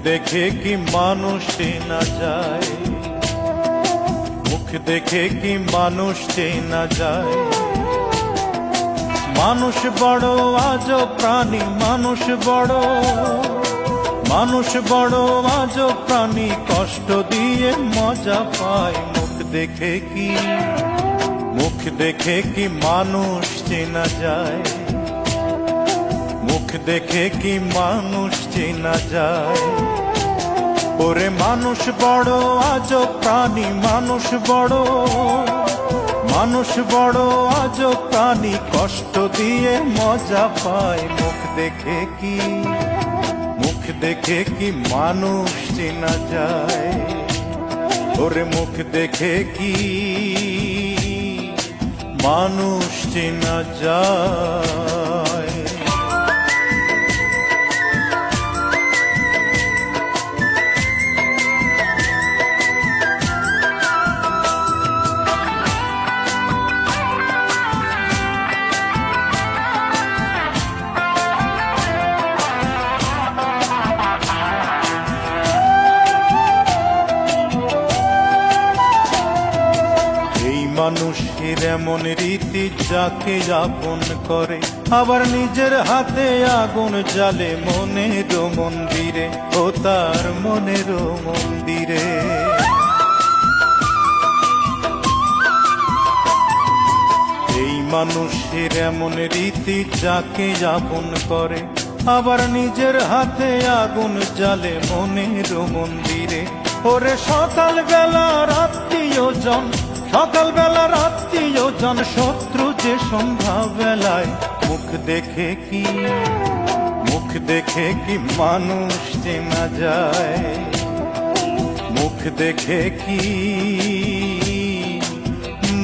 দেখে কি মানুষ চেনা যায়, মুখ দেখে কি মানুষ চেনা যায়। মানুষ বড় আজব প্রাণী, মানুষ বড় আজব প্রাণী, কষ্ট দিয়ে মজা পায়। মুখ দেখে কি মানুষ চেনা যায়, মুখ দেখে কি মানুষ চেনা যায়। ওরে মানুষ বড় আজব প্রাণী, মানুষ বড় আজব প্রাণী, কষ্ট দিয়ে মজা পায়। মুখ দেখে কি মানুষ চেনা যায়। ওরে মুখ দেখে কি মানুষ চেনা যায়। মানুষের এমন রীতি, যাকে আপন করে আবার নিজের হাতে আগুন জ্বালে মনের মন্দিরে, ও তার মনের মন্দিরে। এই মানুষের এমন রীতি, যাকে আপন করে আবার নিজের হাতে আগুন জ্বালে মনের মন্দিরে। ওরে সকালবেলা রাত্রিজন, সকালবেলা রাত্রিজন, শত্রু যে সন্ধ্যা বেলায়। মুখ দেখে কি মানুষ চেনা যায়, মুখ দেখে কি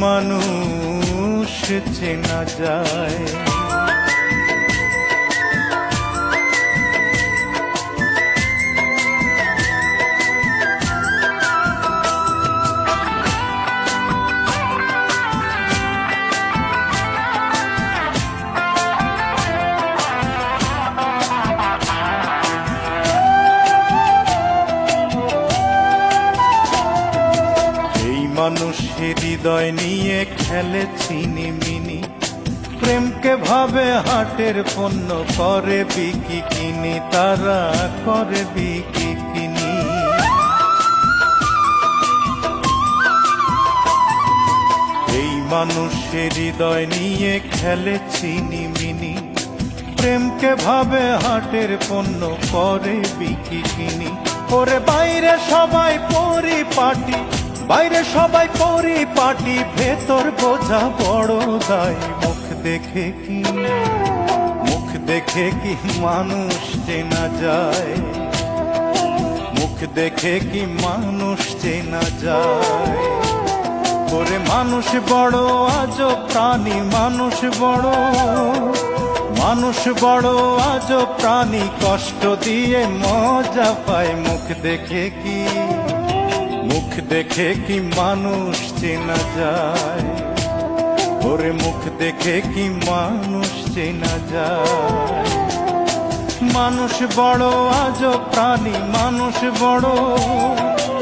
মানুষ চেনা যায়। মানুষের হৃদয় নিয়ে খেলে ছিনিমিনি, প্রেমকে ভাবে হাটের পণ্য, করে বিকি কিনি, তারা করে বিকি কিনি। এই মানুষের হৃদয় নিয়ে খেলে ছিনিমিনি, প্রেমকে ভাবে হাটের পণ্য, করে বিকি কিনি। ওরে বাইরে সবাই পরিপাটি, বাইরে সবাই পরিপাটি, ভেতর বোঝা বড় দায়। মুখ দেখে কি মানুষ চেনা যায়, মুখ দেখে কি মানুষ চেনা যায়। ওরে মানুষ বড় আজব প্রাণী, মানুষ বড় আজব প্রাণী, কষ্ট দিয়ে মজা পায়। মুখ দেখে কি মানুষ চেনা যায়। ওরে মুখ দেখে কি মানুষ চেনা যায়। মানুষ বড় আজব প্রাণী, মানুষ বড়,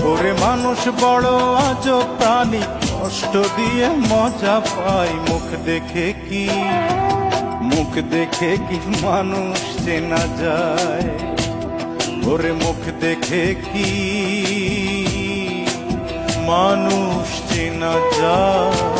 ওরে মানুষ বড় আজব প্রাণী, কষ্ট দিয়ে মজা পায়। মুখ দেখে কি মানুষ চেনা যায়। ওরে মুখ দেখে কি মানুষ চেনা যায়।